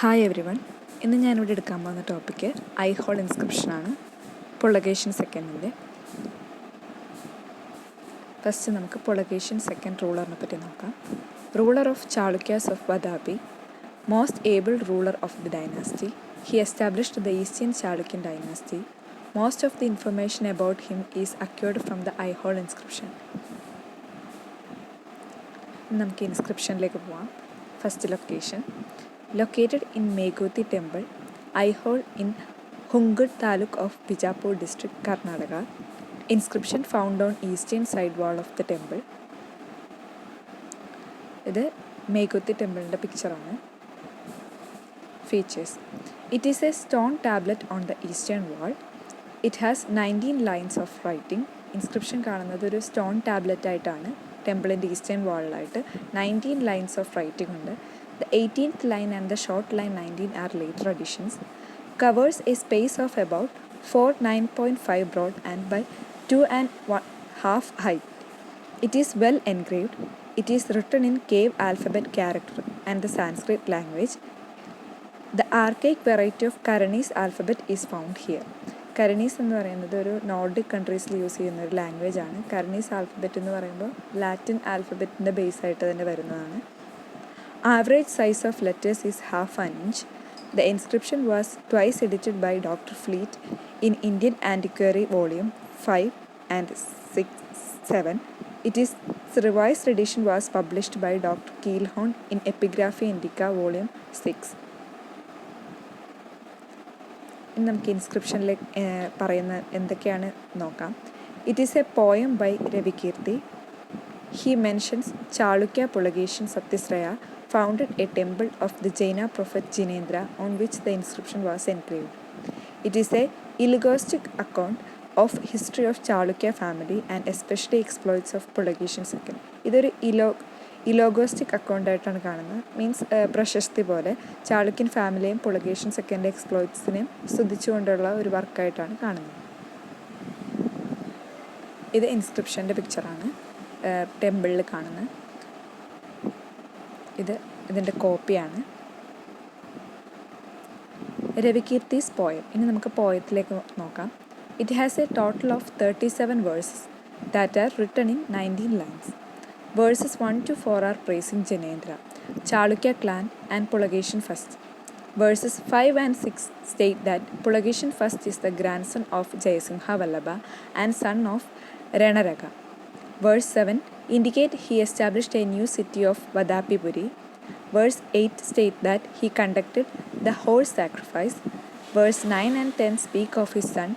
Hi every one. ഇന്ന് ഞാനിവിടെ എടുക്കാൻ പോകുന്ന ടോപ്പിക്ക് ഐഹോൾ ഇൻസ്ക്രിപ്ഷനാണ്, പുളകേഷ്യൻ സെക്കൻഡിൻ്റെ. ഫസ്റ്റ് നമുക്ക് പുളകേഷ്യൻ സെക്കൻഡ് റൂളറിനെ പറ്റി നോക്കാം. Ruler of Chalukyas of Vatapi, most able ruler of the dynasty. He established the eastern Chalukyan dynasty. Most of the information about him is acquired from the Aihole inscription. നമുക്ക് ഇൻസ്ക്രിപ്ഷനിലേക്ക് പോവാം. First location located in Meguti temple, Aihole in Hungud Taluk of Bijapur district, Karnataka. Inscription found on eastern side wall of the temple. ഇത് മേഗുത്തി ടെമ്പിളിൻ്റെ പിക്ചറാണ്. Features: It is a stone tablet on the eastern wall. It has 19 lines of writing. Inscription കാണുന്നത് ഒരു stone tablet ആയിട്ടാണ്. ടെമ്പിളിൻ്റെ eastern വാളിലായിട്ട് 19 lines of writing ഉണ്ട്. The 18th line and the short line 19 are later additions. Covers a space of about 9.5 broad and by 2.5 height. It is well engraved. It is written in cave alphabet character and the Sanskrit language. The archaic variety of Karnatese alphabet is found here. കരണീസ് എന്ന് പറയുന്നത് ഒരു Nordic കൺട്രീസിൽ use ചെയ്യുന്ന ഒരു language ആണ്. കരണീസ് alphabet എന്ന് പറയുമ്പോൾ Latin ആൽഫബറ്റിൻ്റെ base ആയിട്ട് തന്നെ വരുന്നതാണ്. Average size of letters is half an inch. The inscription was twice edited by Dr. Fleet in Indian Antiquary Volume 5 and 7. Its revised edition was published by Dr. Keelhorn in Epigraphy Indica Volume 6. ഇനി നമുക്ക് ഇൻസ്ക്രിപ്ഷനിലേക്ക് പറയുന്ന എന്തൊക്കെയാണ് നോക്കാം. It is a poem by Ravikirti. He mentions Chalukya Pulakeshin Satyasraya founded a temple of the Jaina prophet Jinendra on which the inscription was engraved. It is a elegostic account of history of Chalukya family and especially exploits of Pulakeshin II. ഇതൊരു ഇലോഗോസ്റ്റിക് account ആയിട്ടാണ് കാണുന്നത്. Means പ്രശസ്തി പോലെ ചാളുക്യൻ ഫാമിലിയും പുളകേഷ്യൻ second എക്സ്പ്ലോയിറ്റ്സിനെയും സ്തുതിച്ചുകൊണ്ടുള്ള ഒരു വർക്കായിട്ടാണ് കാണുന്നത്. ഇത് ഇൻസ്ക്രിപ്ഷൻ്റെ പിക്ചറാണ് ടെമ്പിളിൽ കാണുന്നത്. ഇതിൻ്റെ കോപ്പിയാണ്. രവികീർത്തിസ് പോയം. ഇനി നമുക്ക് പോയത്തിലേക്ക് നോക്കാം. It has A total of 37 versus that are written in 19 lines. Verses 1 to 4 are praising Jinendra, Chalukya clan and Pulakeshin first. Verses 5 and 6 state that Pulakeshin first is the grandson of Jayasingha Vallabha and son of Ranaraga. Verse 7 indicate he established a new city of Vadapipuri. Verse 8 state that he conducted the horse sacrifice. Verse 9 and 10 speak of his son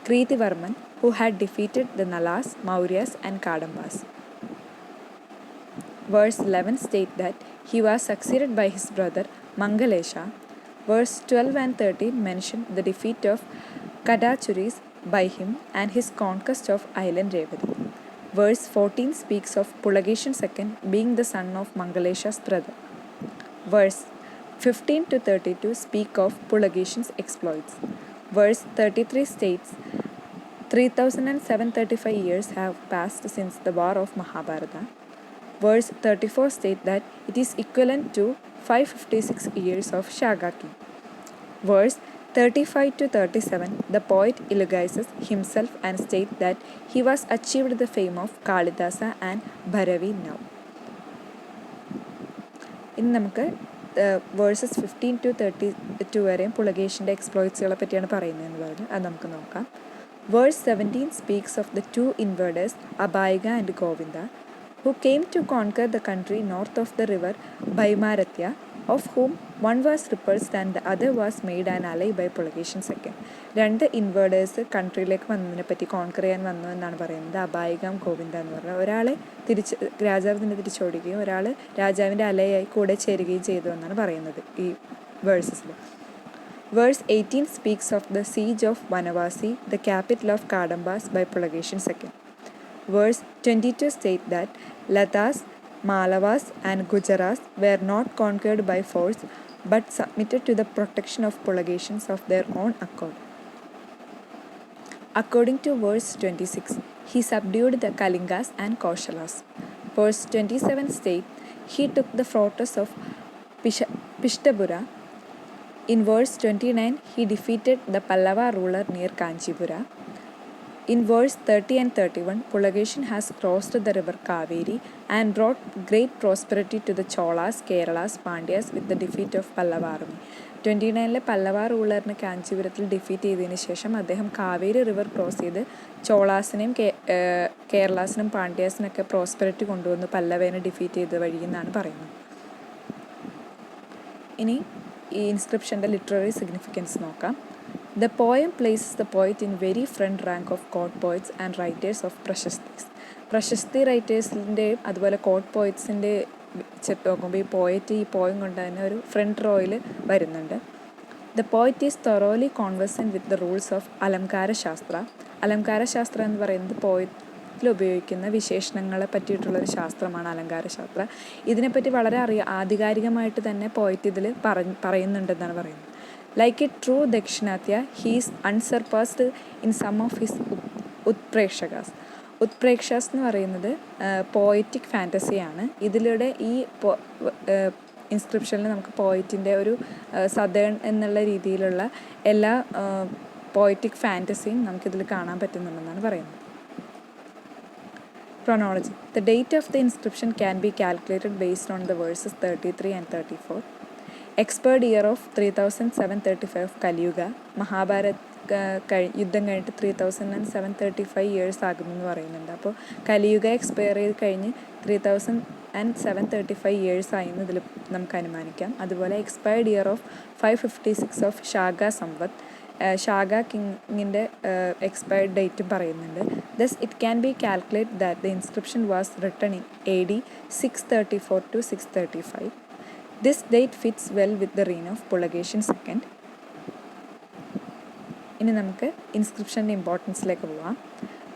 Kritivarman, who had defeated the Nalas, Mauryas and Kadambas. Verse 11 state that he was succeeded by his brother Mangalesha. Verse 12 and 13 mention the defeat of Kadachuris by him and his conquest of island Revati. Verse 14 speaks of Pulakeshin II being the son of Mangalesha's brother. Verse 15 to 32 speak of Pulakeshin's exploits. Verse 33 states 3,735 years have passed since the war of Mahabharata. Verse 34 state that it is equivalent to 556 years of Shagaki. Verse 35 to 37, the poet eulogizes himself and states that he was achieved the fame of Kalidasa and Bharavi now. ഇനി നമുക്ക് versus 15 to 32 വരെയും പുളകേഷിൻ്റെ എക്സ്പ്ലോയിറ്റ്സുകളെ പറ്റിയാണ് പറയുന്നതെന്ന് പറഞ്ഞു. അത് നമുക്ക് നോക്കാം. Verse 17 speaks of the two invaders Abhaiga and Govinda, who came to conquer the country north of the river Bhaimaratya, of whom one was repulsed and the other was made an ally by Pulakeshin II. രണ്ട് ഇൻവേർഡേഴ്സ് കൺട്രിയിലേക്ക് വന്നതിനെ പറ്റി conquer ചെയ്യാൻ വന്നു എന്നാണ് പറയുന്നത്. അബായികം ഗോവിന്ദ എന്ന് പറഞ്ഞാൽ ഒരാൾ രാജാവിനെ തിരിച്ചോടുകയും ഒരാൾ രാജാവിൻ്റെ അലയായി കൂടെ ചേരുകയും ചെയ്തു എന്നാണ് പറയുന്നത് ഈ വേഴ്സസിൽ. Verse 18 speaks of the siege of Vanavasi, the capital of Kadambas, by Pulakeshin II. Verse 22 state that Latas, Malavas and Gujaras were not conquered by force but submitted to the protection of Pulakeshins of their own accord. According to verse 26, he subdued the Kalingas and Koshalas. Verse 27 state he took the fortress of Pishtapura In verse 29, he defeated the Pallava ruler near Kanchipura. In verse 30 and 31, Pulakeshin has crossed the river Kaveri and brought great prosperity to the Cholas, Keralas, Pandyas with the defeat of Pallava army. 29-ലെ പല്ലവ റൂളറിനെ കാഞ്ചീപുരത്തിൽ defeat ചെയ്തതിന് ശേഷം അദ്ദേഹം Kaveri river cross ചെയ്ത് ചോളാസിനെയും കേരളാസിനും പാണ്ഡ്യാസിനൊക്കെ prosperity കൊണ്ടുവന്ന് പല്ലവേനെ defeat ചെയ്ത വഴി എന്നാണ് പറയുന്നത്. ഇനി ഈ ഇൻസ്ക്രിപ്ഷൻ്റെ ലിറ്റററി സിഗ്നിഫിക്കൻസ് നോക്കാം. The poem places the poet in very front rank of court poets and writers of പ്രശസ്തീസ്. പ്രശസ്തി റൈറ്റേഴ്സിൻ്റെയും അതുപോലെ കോർട്ട് പോയറ്റ്സിൻ്റെ വെച്ചിട്ട് നോക്കുമ്പോൾ ഈ പോയം കൊണ്ട് തന്നെ ഒരു ഫ്രണ്ട് റോയിൽ വരുന്നുണ്ട്. The poet is thoroughly conversant with the rules of അലങ്കാരശാസ്ത്ര. അലങ്കാരശാസ്ത്ര എന്ന് പറയുന്നത് പോയറ്റിൽ ഉപയോഗിക്കുന്ന വിശേഷണങ്ങളെ പറ്റിയിട്ടുള്ളൊരു ശാസ്ത്രമാണ് അലങ്കാരശാസ്ത്ര. ഇതിനെപ്പറ്റി വളരെ ആധികാരികമായിട്ട് തന്നെ പോയറ്റ് ഇതിൽ പറയുന്നുണ്ടെന്നാണ് പറയുന്നത്. Like a true Dakshinatya, he is unsurpassed in some of his utprekshakas. ഉത്പ്രേക്ഷാസ് എന്ന് പറയുന്നത് പോയറ്റിക് ഫാൻറ്റസിയാണ്. ഇതിലൂടെ ഈ ഇൻസ്ക്രിപ്ഷനിൽ നമുക്ക് പോയറ്റിൻ്റെ ഒരു സദേൺ എന്നുള്ള രീതിയിലുള്ള എല്ലാ പോയറ്റിക് ഫാൻറ്റസിയും നമുക്കിതിൽ കാണാൻ പറ്റുന്നുണ്ടെന്നാണ് പറയുന്നത്. Chronology. The date of the inscription can be calculated based on the verses 33 and 34. Expired year of 3735 of Kaliyuga. Mahabharat യുദ്ധം കഴിഞ്ഞിട്ട് 3735 ഇയേഴ്സ് ആകുമെന്ന് പറയുന്നുണ്ട്. അപ്പോൾ കലിയുഗ എക്സ്പയർ ചെയ്ത് കഴിഞ്ഞ് 3735 ഇയേഴ്സ് ആയെന്ന് ഇതിൽ നമുക്ക് അനുമാനിക്കാം. അതുപോലെ expired year of 556 of Shaka Samvat, Shaka കിങ്ങിൻ്റെ എക്സ്പയർഡ് ഡേറ്റും പറയുന്നുണ്ട്. Thus it can be calculate that the inscription was written in AD 634 to 635. This date fits well with the reign of Pulakeshin II. ഇനി നമുക്ക് ഇൻസ്ക്രിപ്ഷൻ്റെ ഇമ്പോർട്ടൻസിലേക്ക് പോവാം.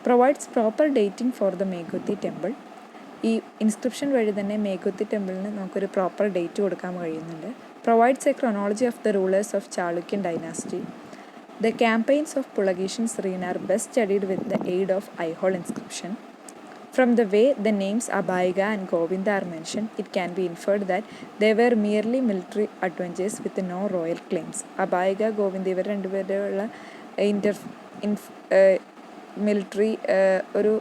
Provides proper dating for the Meguti temple. ഈ inscription വഴി തന്നെ മേഗുത്തി ടെമ്പിളിന് നമുക്കൊരു പ്രോപ്പർ ഡേറ്റ് കൊടുക്കാൻ കഴിയുന്നുണ്ട്. Provides a chronology of the rulers of Chalukyan dynasty. The campaigns of Pulakeshin's reign are best studied with the aid of Aihole Inscription. From the way the names Abhaiga and Govinda are mentioned, it can be inferred that they were merely military adventures with no royal claims. Abhaiga, Govinda ഇവർ രണ്ടുപേരുള്ള military ഒരു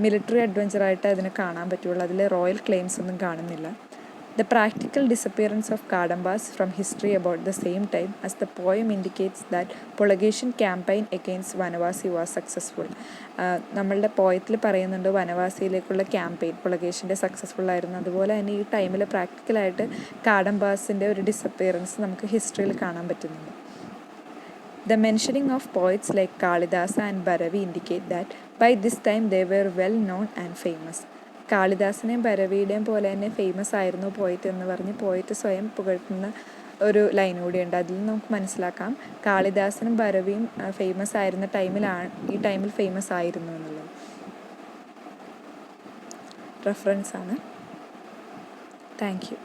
military അഡ്വഞ്ചറായിട്ട് അതിനെ കാണാൻ പറ്റുള്ളൂ. അതിൽ royal claims ഒന്നും കാണുന്നില്ല. The practical disappearance of Kadambas from history about the same time as the poem indicates that Pulakeshin campaign against Vanavasi was successful. നമ്മളുടെ പോയത്തിൽ പറയുന്നുണ്ട് വനവാസിയിലേക്കുള്ള ക്യാമ്പയിൻ പുളകേഷിൻ്റെ സക്സസ്ഫുൾ ആയിരുന്നു. അതുപോലെ തന്നെ ഈ ടൈമിൽ പ്രാക്ടിക്കലായിട്ട് കാഡംബാസിൻ്റെ ഒരു ഡിസപ്പിയറൻസ് നമുക്ക് ഹിസ്റ്ററിയിൽ കാണാൻ പറ്റുന്നുണ്ട്. The mentioning of poets like Kalidasa and Bharavi indicate that by this time they were well known and famous. കാളിദാസനെയും ഭരവിയുടെയും പോലെ തന്നെ ഫേമസ് ആയിരുന്നു പോയറ്റ് എന്ന് പറഞ്ഞ് പോയറ്റ് സ്വയം പുകഴ്ത്തുന്ന ഒരു ലൈൻ കൂടിയുണ്ട്. അതിൽ നമുക്ക് മനസ്സിലാക്കാം കാളിദാസനും ഭരവിയും ഫേമസ് ആയിരുന്ന ഈ ടൈമിൽ ഫേമസ് ആയിരുന്നു എന്നുള്ളത്. റെഫറൻസ് ആണ്. Thank you.